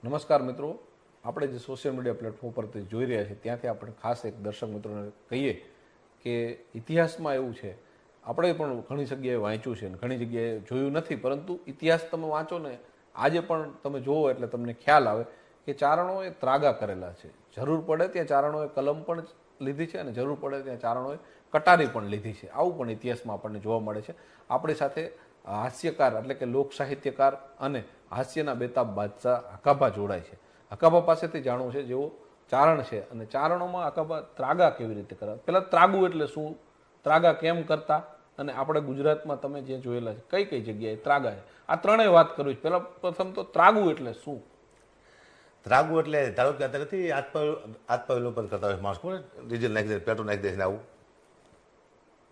નમસ્કાર મિત્રો, આપણે જે સોશિયલ મીડિયા પ્લેટફોર્મ પરથી જોઈ રહ્યા છીએ ત્યાંથી આપણે ખાસ એક દર્શક મિત્રોને કહીએ કે ઇતિહાસમાં એવું છે, આપણે પણ ઘણી જગ્યાએ વાંચ્યું છે અને ઘણી જગ્યાએ જોયું નથી, પરંતુ ઇતિહાસ તમે વાંચો ને આજે પણ તમે જુઓ એટલે તમને ખ્યાલ આવે કે ચારણોએ ત્રાગા કરેલા છે. જરૂર પડે ત્યાં ચારણોએ કલમ પણ લીધી છે અને જરૂર પડે ત્યાં ચારણોએ કટારી પણ લીધી છે. આવું પણ ઇતિહાસમાં આપણને જોવા મળે છે. આપણી સાથે હાસ્યકાર એટલે કે લોક સાહિત્યકાર અને હાસ્યના બેતાબ બાદશાહ હકાભા જોડાય છે. હકાભા પાસેથી જાણવું છે, જેઓ ચારણ છે અને ચારણોમાં હકાભા ત્રાગા કેવી રીતે કરે. પહેલાં ત્રાગુ એટલે શું, ત્રાગા કેમ કરતા, અને આપણે ગુજરાતમાં તમે જે જોયેલા છે કઈ કઈ જગ્યાએ ત્રાગા છે, આ ત્રણેય વાત કરવી છે. પહેલાં પ્રથમ તો ત્રાગુ એટલે શું? ત્રાગુ એટલે ધારો કે અત્યારે નથી આત્મવિલોપન કરતા હોય માણસ, કોને ડીઝલ નાખી દે, પેટ્રોલ નાખી દે ને આવું.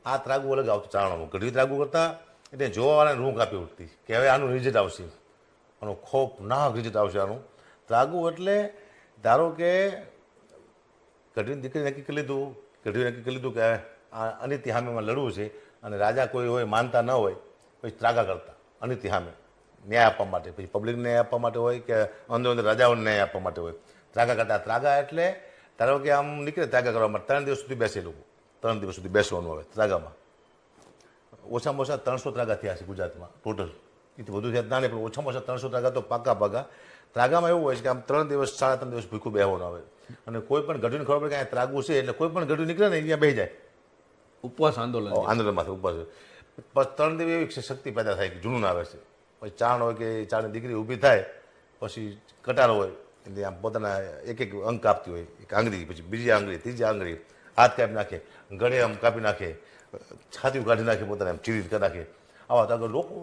આ ત્રાગુ અલગ આવતું ચારણોમાં. ગઢવી ત્રાગુ કરતા એટલે જોવાવાળાને રૂં કાપી ઉઠતી કે હવે આનું રિઝલ્ટ આવશે, આનું ખોફનાક રિઝલ્ટ આવશે આનું. ત્રાગુ એટલે ધારો કે ગઢવીની દીકરી નક્કી કરી લીધું, ગઢવી નક્કી કરી લીધું કે અનિતિ સામેમાં લડવું છે અને રાજા કોઈ હોય માનતા ન હોય, પછી ત્રાગા કરતા અનિતિ સામે ન્યાય આપવા માટે, પછી પબ્લિકને ન્યાય આપવા માટે હોય કે અંદર રાજાઓને ન્યાય આપવા માટે હોય. ત્રાગા કરતા. ત્રાગા એટલે ધારો કે આમ નીકળે ત્રાગા કરવા માટે 3 દિવસ સુધી બેસે લોકો, 3 દિવસ સુધી બેસવાનું આવે ત્રાગામાં. ઓછામાં ઓછા 300 ત્રાગા થયા છે ગુજરાતમાં ટોટલ. એથી વધુ થયા ના નહીં, પણ ઓછામાં ઓછા 300 ત્રાગા તો પાકા. ત્રાગામાં એવું હોય છે કે આમ 3 દિવસ 3.5 દિવસ ભૂખું બેહવાનું આવે અને કોઈ પણ ગઢવીને ખબર પડે કે આ ત્રાગુ છે એટલે કોઈ પણ ગઢવી નીકળે ને અહીંયા બેસી જાય ઉપવાસ આંદોલન. આંદોલનમાંથી ઉપવાસ. પછી 3 દિવસ એવી શક્તિ પેદા થાય કે જૂનું આવે છે. પછી ચાણ હોય કે ચાણની દીકરી ઊભી થાય, પછી કટાર હોય એટલે આમ પોતાના એક અંગ કાપતી હોય, એક આંગળી, પછી બીજી આંગળી, ત્રીજી આંગળી, હાથ કાપી નાખે, ગળે આમ કાપી નાખે, છાતી કાઢી નાખે, પોતાને આમ ચીરી કરી નાખે. આવા ત્રાગા લોકો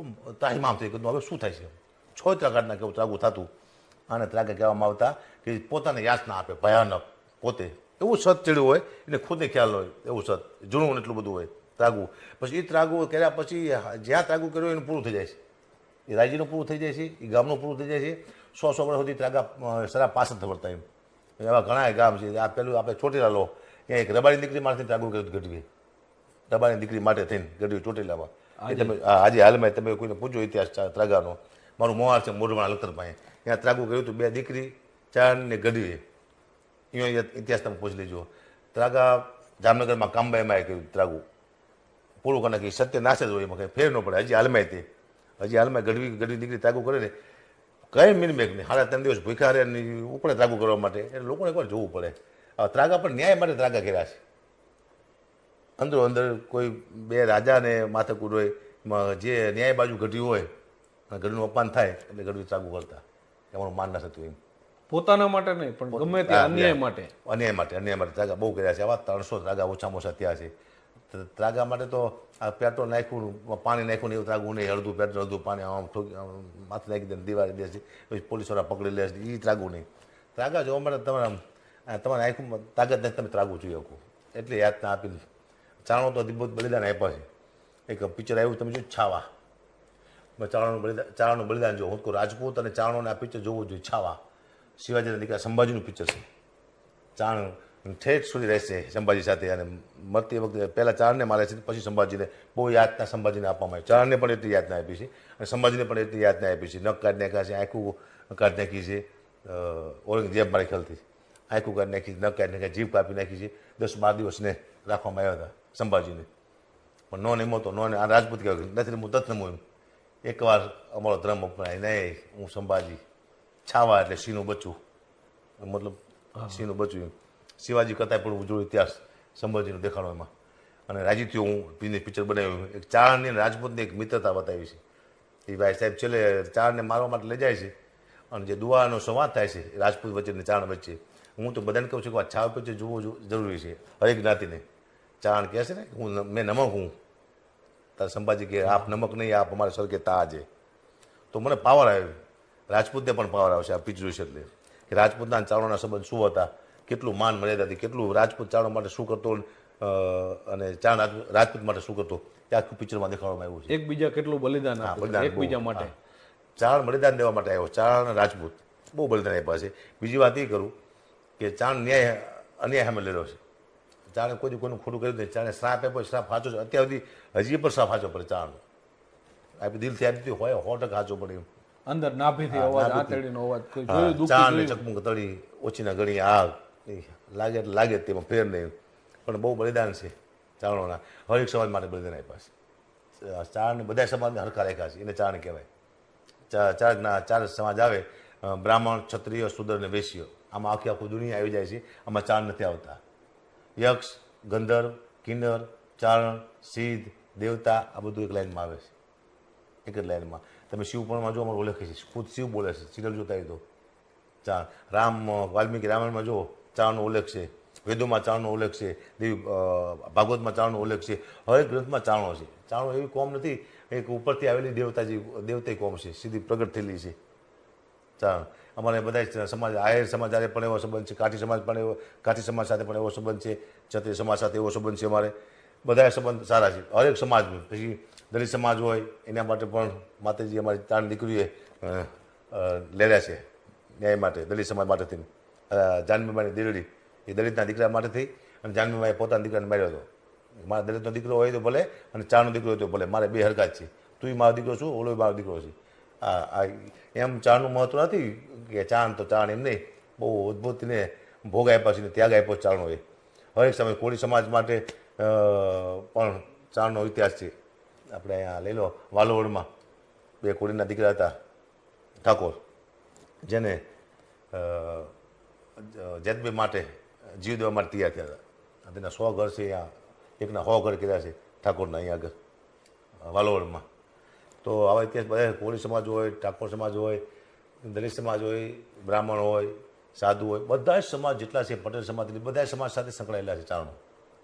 તાહીમામ થઈ ગયું, હવે શું થાય છે, છોતરા કાઢી નાખે એવું ત્રાગુ થતું. આને ત્રાગા કહેવામાં આવતા કે પોતાને યાતના આપે ભયાનક, પોતે એવું સત ચડ્યું હોય એને ખુદને ખ્યાલ હોય એવું સત જૂનું એટલું બધું હોય ત્રાગુ. પછી એ ત્રાગુ કર્યા પછી જ્યાં ત્રાગુ કર્યો એનું પૂરું થઈ જાય છે, એ રાજ્યનું પૂરું થઈ જાય છે, એ ગામનું પૂરું થઈ જાય છે. 100 વર્ષ સુધી ત્રાગા સરા પાછળ થવડતા એમ. એવા ઘણા ગામ છે. આ પેલું આપણે ચોટીલા લો, ત્યાં એક રબારી દીકરી માટે ત્રાગુ કર્યું ગઢવી, રબારી દીકરી માટે થઈને ગઢવી ચોટીલામાં. એ તમે આજે હાલમાં તમે કોઈને પૂછો ઇતિહાસ ત્રાગાનો, મારું મોહાર છે મોઢવાણા લખતર પાસે, ત્યાં ત્રાગુ કર્યું હતું 2 દીકરી, ચારણ ને ગઢવીએ. અહીંયા ઇતિહાસ તમે પૂછી લેજો. ત્રાગા જામનગરમાં કામબાઈમાં કર્યું ત્રાગુ, પૂરું કરી નાખી. સત્ય નાશ જ હોય, એમાં કંઈ ફેર ન પડે. હજી હાલમાં ગઢવી દીકરી ત્રાગુ કરે ને, કંઈ મિનમેક નહીં. 3.5 દિવસ ભૂખ્યા રહે ને ઉપડે ત્રાગુ કરવા માટે, એટલે લોકોને એકવાર જોવું પડે. ત્રાગા પણ ન્યાય માટે ત્રાગા કર્યા છે. અંદરો અંદર કોઈ 2 રાજાને માથાકૂટ હોય, એમાં જે ન્યાય બાજુ ગઢવી હોય અને ગઢવીનું અપમાન થાય એટલે ગઢવી ત્રાગુ કરતા. અમારું માન ના થતું એમ. પોતાના માટે નહીં, પણ ગમે તે અન્યાય માટે. અન્યાય માટે ત્રાગા બહુ કર્યા છે. આવા 300 ત્રાગા ઓછામાં ઓછા થયા છે. ત્રાગા માટે તો આ પેટ્રોલ નાખ્યું, પાણી નાખ્યું ને એવું ત્રાગુ નહીં. હળદું પેટ્રોલ, હળદું પાણી આમ માથે નાખી દે, દિવાળી દે છે, પછી પોલીસવાળા પકડી લે છે, એ ત્રાગુ નહીં. ત્રાગા જોવા માટે તમારે આંખમાં તાકાત નથી, તમે ત્રાગુ જોઈ શકો એટલે યાતના આપી. ચારણો તો અદભુત બલિદાન આપ્યા છે. એક પિક્ચર આવ્યું તમે જો છાવા, ચારણનું બલિદાન જો. હું કહું રાજપૂત અને ચારણોને આ પિક્ચર જોવું જોઈએ. છાવા શિવાજીના દીકરા સંભાજીનું પિક્ચર છે. ચારણ ઠેઠ સુધી રહેશે સંભાજી સાથે, અને મરતી વખતે પહેલાં ચારણને મારે છે, પછી સંભાજીને. બહુ યાતના સંભાજીને આપવામાં આવી. ચારણને પણ એટલી યાતના આપી છે અને સંભાજીને પણ એટલી યાતના આપી છે. નખ કાઢી નાખ્યા છે, આંખું કાઢી નાખી છે. ઔરંગઝેબ મારી ખ્યાલથી આંખું કાઢી નાખી, નખ કાઢી નાખ્યા, જીભ કાપી નાખી છે. 10-12 દિવસને રાખવામાં આવ્યા હતા સંભાજીને. પણ નો નિમો તો નો, આ રાજપૂત કહેવાય, નથી રમવું તત રમવું એમ. એકવાર અમારો ધર્મ અપનાય નહીં, હું સંભાજી. છાવા એટલે સિંહનું બચ્ચું, મતલબ સિંહનું બચ્ચું એમ. શિવાજી કરતાં પણ ઉજળો ઇતિહાસ સંભાજીનો દેખાડો એમાં. અને રાજી થયો હું પિક્ચર બનાવ્યું. એક ચારણની અને રાજપૂતની એક મિત્રતા બતાવી છે. એ ભાઈ સાહેબ છેલ્લે ચારણને મારવા માટે લઈ જાય છે અને જે દુઆનો સંવાદ થાય છે રાજપૂત વચ્ચે અને ચારણ વચ્ચે. હું તો બધાને કહું છું કે આ છાવ પિક્ચર જોવું જરૂરી છે હરેક જ્ઞાતિને. ચારણ કહે છે ને મેં નમક હું, તારે સંભાજી કે આપ નમક નહીં, આપ અમારે સર કે તાજ. તો મને પાવર આવ્યો. રાજપૂતને પણ પાવર આવશે આ પિક્ચર છે એટલે, કે રાજપૂતના ચારણોના સંબંધ શું હતા, કેટલું માન મર્યાદા હતી, કેટલું રાજપૂત ચારણો માટે શું કરતો અને ચારણ રાજપૂત માટે શું કરતો, એ આખું પિક્ચરમાં દેખાડવામાં આવ્યું છે. એકબીજા કેટલું બલિદાન આપે એકબીજા માટે. ચારણ બલિદાન દેવા માટે આવ્યો. ચારણ રાજપૂત બહુ બલિદાન આપ્યા છે. બીજી વાત એ કરું કે ચારણ અન્યાય સામે લડ્યો છે. ચારણે કોઈનું ખોટું કર્યું નહીં. ચારણે શ્રાપ આપ્યો, શ્રાપ સાચો છે. અત્યાર સુધી હજી પણ શ્રાપ સાચો પડે ચારણનો. આપણે દિલથી આપી હોય 100% સાચો પડે એમ. અંદર નાભીથી અવાજ, આંતરડીનો અવાજ, કોઈ જોયું હા, દુઃખી ચા ને જોયું? ચકમક તળી ઓછીના ઘણી આગ એ લાગે એટલે લાગે જ તેમાં ફેર નહીં. પણ બહુ બલિદાન છે ચારણોના. હરેક સમાજ માટે બલિદાન આપ્યા છે. ચારણે બધા સમાજને હરખા રાખ્યા છે, એને ચારણ કહેવાય. ચાર સમાજ આવે, બ્રાહ્મણ, ક્ષત્રિય, શૂદ્ર અને વૈશ્ય. આમાં આખી આખું દુનિયા આવી જાય છે. આમાં ચારણ નથી આવતા. યક્ષ, ગંધર્વ, કિન્નર, ચારણ, સિદ્ધ, દેવતા આ બધું એક લાઈનમાં આવે છે, એક જ લાઈનમાં. તમે શિવ પુરાણમાં જો અમારું ઓળખે છે, ખુદ શિવ બોલે છે, સિરિયલ જોતા હોય તો. રામ, વાલ્મીકી રામાયણમાં જો ચારણનો ઉલ્લેખ છે, વેદોમાં ચારણનો ઉલ્લેખ છે, દેવી ભાગવતમાં ચારણનો ઉલ્લેખ છે, હરેક ગ્રંથમાં ચારણો છે. ચારણો એવી કોમ નથી, એક ઉપરથી આવેલી દેવતાઈ કોમ છે, સીધી પ્રગટ થયેલી છે ચારણ. અમારે બધા સમાજ, આયર સમાજ સાથે પણ એવો સંબંધ છે, કાઠી સમાજ સાથે પણ એવો સંબંધ છે, ક્ષત્રિય સમાજ સાથે એવો સંબંધ છે. અમારે બધા સંબંધ સારા છે હરેક સમાજનું. પછી દલિત સમાજ હોય એના માટે પણ માતાજી અમારી ચારણ દીકરીએ લેર્યા છે ન્યાય માટે, દલિત સમાજ માટેથી. જાનવીબાની દીકરી એ દલિતના દીકરા માટે થઈ, અને જાનવીબાએ પોતાના દીકરાને માર્યો હતો. મારા દલિતનો દીકરો હોય તો ભલે, અને ચારનો દીકરો હોય તો ભલે, મારે બે હરખા જ છે. તું મારો દીકરો છું, ઓલો મારો દીકરો છે. એમ ચારનું મહત્વ નથી કે ચારણ તો ચારણ, એમ નહીં. બહુ અદભુતને ભોગ આપ્યા છે, ત્યાગ આપ્યો ચારણોએ હરેક સમય. કોળી સમાજ માટે પણ ચારણનો ઇતિહાસ છે. આપણે અહીંયા લઈ લો, વાલોવડમાં બે કોળીના દીકરા હતા ઠાકોર, જેને જેતબે માટે જીવ દેવા માટે તૈયાર થયા હતા. તેના 100 ઘર છે, અહીંયા એકના 100 ઘર કર્યા છે ઠાકોરના અહીંયા આગળ વાલોવડમાં. તો આવા ઇતિહાસ બધા કોળી સમાજ હોય, ઠાકોર સમાજ હોય, દલિત સમાજ હોય, બ્રાહ્મણ હોય, સાધુ હોય, બધા જ સમાજ જેટલા છે, પટેલ સમાજ, બધા સમાજ સાથે સંકળાયેલા છે ચારણો.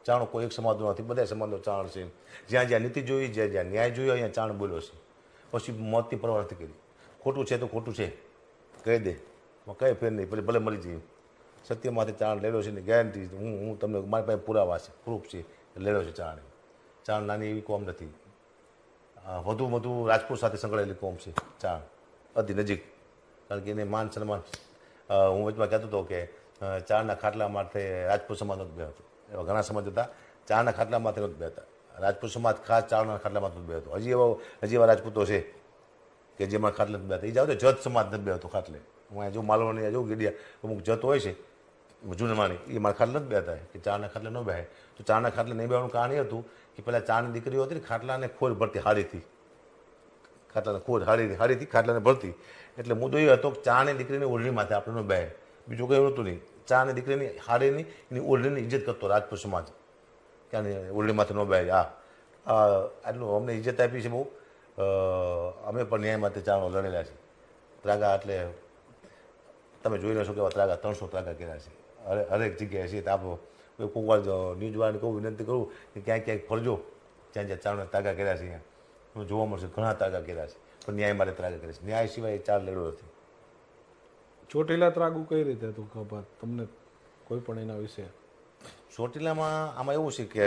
ચારણો કોઈ એક સમાજનો નથી, બધા સમાજનો ચારણ છે. જ્યાં જ્યાં નીતિ જોઈ, જ્યાં ન્યાય જોયો, અહીંયા ચારણ બોલ્યો છે. પછી મોતની પરવા નથી કરી. ખોટું છે તો ખોટું છે કહી દે, કંઈ ફેર નહીં, પછી ભલે મરી જઈએ. સત્યમાંથી ચારણ લેલો છે ને ગેરંટી હું તમને, મારી પાસે પુરાવા છે, પ્રૂફ છે, લેલો છે ચારણ. ચારણ નાની એવી કોમ નથી, વધુ રાજપૂત સાથે સંકળાયેલી કોમ છે ચારણ, અતિ નજીક. કારણ કે એને માન સન્માન, હું વચમાં કહેતો હતો કે ચારના ખાટલા માટે રાજપૂત સમાજ નથી બે હતો. એવા ઘણા સમાજ હતા, ચારના ખાટલા માટે નથી બે હતા. રાજપૂત સમાજ ખાસ ચારના ખાટલામાં નથી બે હતો. હજી એવા રાજપૂતો છે કે જેમાં ખાટલે નથી બે હતા. એ જાવ તો જત સમાજ નથી બે હતો ખાટલે. હું જો માલવણી જો ગીડિયા અમુક જત હોય છે જૂનમાની, એ મારા ખાટલે નથી બેતા કે ચારના ખાટલે ન બેહે. તો ચારના ખાટલે નહીં બેવાનું કારણ એ હતું કે પેલા ચારની દીકરીઓ હતી ને, ખાટલાને ખોર ભરતી હાડીથી, ખાટલાને ખોર હાડીથી ખાટલાને ભરતી. એટલે મુદ્દો એ હતો કે ચાની દીકરીની ઓઢણી માથે આપણે ન બેહે, બીજું કંઈ હતું નહીં. ચાની દીકરીની હાડીની એની ઓઢણીની ઇજ્જત કરતો રાજપૂત સમાજ, ક્યાં ઓઢણી માથે ન બેહે. આટલું અમને ઇજ્જત આપી છે બહુ. અમે પણ ન્યાય માટે ચારણો લડેલા છે. ત્રાગા એટલે તમે જોઈ ન છો કેવા ત્રાગા, 300 ત્રાગા કર્યા છે હરેક જગ્યાએ છે. તો આપણો કોઈ વાર ન્યૂઝવાળાને કહું, વિનંતી કરું કે ક્યાંક ફરજો, જ્યાં જ્યાં ચારણે ત્રાગા કર્યા છે અહીંયા તમે જોવા મળશે. ઘણા ત્રાગા કર્યા છે, પણ ન્યાય માટે ત્રાગા કરે છે. ન્યાય સિવાય ચાર લેડો નથી. ચોટીલા ત્રાગુ કઈ રીતે હતું ખબર તમને કોઈ પણ એના વિશે? ચોટીલામાં આમાં એવું છે કે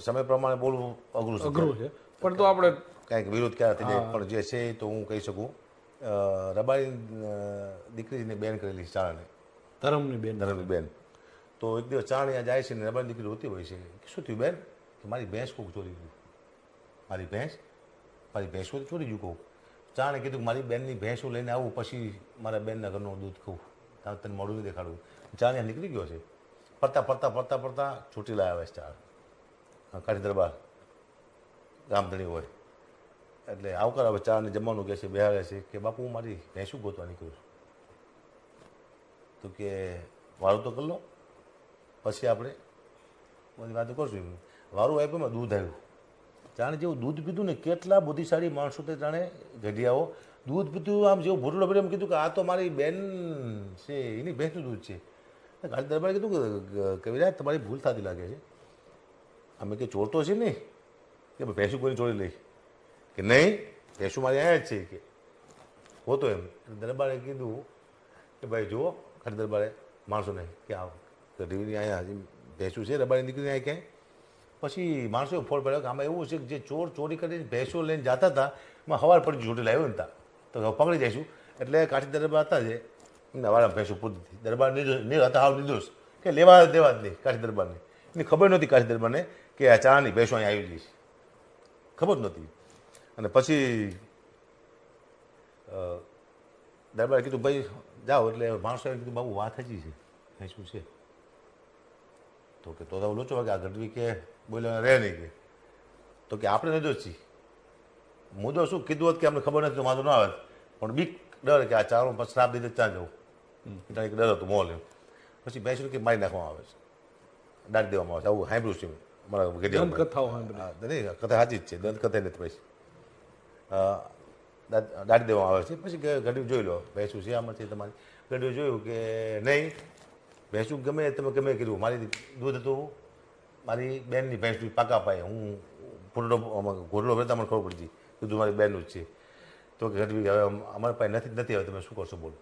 સમય પ્રમાણે બોલવું અઘરું છે, પણ તો આપણે કાંઈક વિરોધ ક્યારે થઈ જાય. પણ જે છે એ તો હું કહી શકું, રબારી દીકરીને બેન કરેલી ચારણે, ધરમની બેન. તો એક દિવસ ચારણે જાય છે ને રબારી દીકરી રોતી હોય છે કે શું થયું બેન? કે મારી ભેંસ કોક ચોરી ગયું. મારી ભેંસ ચોરી ગયું કહું. ચારણે કીધું કે મારી બેનની ભેંસો લઈને આવું, પછી મારા બેનના ઘરનું દૂધ ખાવું, તારે તને મોડું નહીં દેખાડવું. ચારણે નીકળી ગયો છે. ફરતા ચોટીલા આવે છે ચારણ. કાઠી દરબાર ગામધણી હોય એટલે આવકાર આવે. ચારને જમવાનું કહે છે, બેહાડે છે કે બાપુ હું મારી ભેંસું ગોતવા નીકળું છું. તો કે વારું તો કરી લો, પછી આપણે બધી વાતો કરશું. વારું આપ્યું, એમાં દૂધ આવ્યું. જાણે જેવું દૂધ પીધું ને, કેટલા બુદ્ધિશાળી માણસો તે જાણે ગઢિયાઓ દૂધ પીધું, આમ જેવું ભૂટલો પીધું, એમ કીધું કે આ તો મારી બેન છે, એની ભેંસનું દૂધ છે. કાઠી દરબારે કીધું કે કવિરાજ તમારી ભૂલ થતી લાગે છે, અમે કે ચોર તો છે નહીં કે ભેંસું કોઈને ચોરી લઈ, કે નહીં ભેંસું મારી અહીંયા જ છે કે હોતો એમ. દરબારે કીધું કે ભાઈ જુઓ, કાઠી દરબારે માણસોને કે આવો ઢીવીની અહીંયા ભેંસું છે, રબારી દીકરીને અહીંયા ક્યાંય. પછી માણસોએ ફોડ પડ્યો કે આમાં એવું છે કે જે ચોર ચોરી કરીને ભેંસો લઈને જતા હતા, એમાં હવાર પડી ચોટી લાવ્યો ને તો પકડી જઈશું. એટલે કાઠી દરબાર હતા જે એમના વાળા ભેંસો પૂરી હતી. દરબાર હતા હાવ નિર્દોષ, કે લેવા દેવા જ નહીં કાઠી દરબારને. એની ખબર નહોતી કાઠી દરબારને કે આ ચાની ભેંસો અહીંયા આવી જઈશ, ખબર નહોતી. અને પછી દરબારે કીધું ભાઈ જાઓ, એટલે માણસોએ કીધું બાબુ વાત હજી છે, અહીં શું છે? તો કે તો લોચો કે આ ગઢવી કે બોલ્યા રહે નહીં કે, તો કે આપણે નથી છીએ. મુદ્દો શું કીધું હોત કે અમને ખબર નથી તો વાંધો ના આવે, પણ બીક ડર કે આ ચારો પછી શ્રાપ દીધે ત્યાં જવું, એટલે એક ડર હતો મોલ એમ. પછી ભેંસું કે મારી નાખવામાં આવે છે, દાટી દેવામાં આવે છે, આવું સાંભળ્યું છે અમારા દંત કથાઓ સાંભળી. નહીં કથા સાચી જ છે, દંત કથા નથી. પછી દાટી દેવામાં આવે છે. પછી ગઢવી જોઈ લો ભેંસું છે આમાંથી તમારી. ગઢવી જોયું કે નહીં, ભેંસું ગમે તમે ગમે કર્યું, મારી દૂધ હતું મારી બેનની ભેંસું પાકા પાય, હું ઘોડલો ભરતા મને ખબર પડી કીધું મારી બેનનું જ છે. તો કે ગઢવી હવે અમારી પાસે નથી હવે તમે શું કરશો બોલો.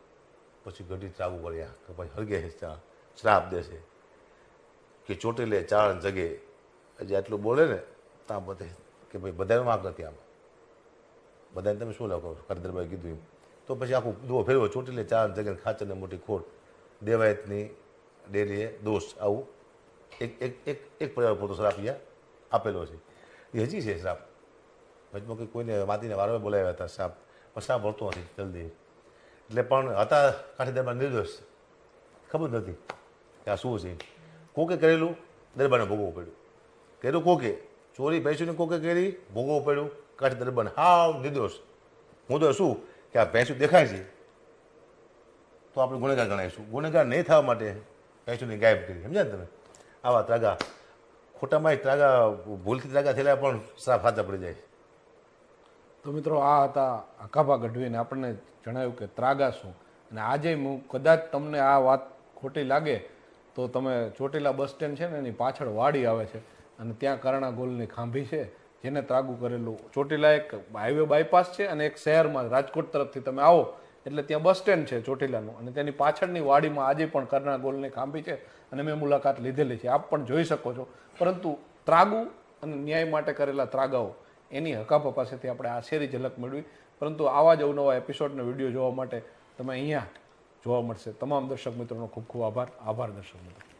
પછી ગઢવી ત્રાગુ કર્યા કે ભાઈ હરગે શ્રાપ દેશે કે ચોટેલે ચાળ જગે, હજી આટલું બોલે ને ત્યાં બધે કે ભાઈ બધાને વાંક નથી આમાં, બધાને તમે શું લાગો કરદરભાઈ કીધું એમ. તો પછી આખું દુઓ ફેરવો, ચોટીલે ચાર જગ્યાએ ખાચરને મોટી ખોટ, દેવાયતની ડેલીએ દોષ, આવું એક પરિવાર પૂરતો શ્રાપ આપેલો છે. એ હજી છે શ્રાપ. વચમાં કંઈ કોઈને વાતીને વારવાર બોલાવ્યા હતા શ્રાપ, પણ શ્રાપ ભરતો નથી જલ્દી. એટલે પણ હતા કાઠી દરબાર નિર્દોષ, ખબર નથી કે આ શું છે. કોકે કરેલું દરબારને ભોગવવું પડ્યું, કર્યું કોકે ચોરી ભેંસુને કોકે કરી ભોગવવું પડ્યું કાઠી દરબારને, હાવ નિર્દોષ. હું તો શું કે આ ભેંસું દેખાય છે તો આપણે ગુનેગાર ગણાવીશું, ગુનેગાર નહીં થવા માટે ભેંસુની ગાયબ કરી, સમજ્યા ને તમે? આવા ત્રાગા ખોટામાં ત્રાગા ભૂલથી ત્રાગા થયેલા પણ શ્રાપ હાથા પડી જાય. તો મિત્રો આ હતા હકાભા ગઢવીને આપણને જણાવ્યું કે ત્રાગા શું. અને આજે હું કદાચ તમને આ વાત ખોટી લાગે તો તમે ચોટીલા બસ સ્ટેન્ડ છે ને એની પાછળ વાડી આવે છે અને ત્યાં કરણા ગોલની ખાંભી છે જેને ત્રાગુ કરેલું. ચોટીલા એક હાઈવે બાયપાસ છે અને એક શહેરમાં રાજકોટ તરફથી તમે આવો એટલે ત્યાં બસ સ્ટેન્ડ છે ચોટીલાનું, અને તેની પાછળની વાડીમાં આજે પણ કરણા ગોલની ખાંભી છે અને મેં મુલાકાત લીધેલી છે, આપ પણ જોઈ શકો છો. પરંતુ ત્રાગુ અને ન્યાય માટે કરેલા ત્રાગાઓ એની હકાભા પાસેથી આપણે આશેરી ઝલક મેળવી. પરંતુ આવા જ અવનવા એપિસોડનો વિડીયો જોવા માટે તમે અહીંયા જોવા મળશે. તમામ દર્શક મિત્રોનો ખૂબ ખૂબ આભાર. આભાર દર્શક મિત્રો.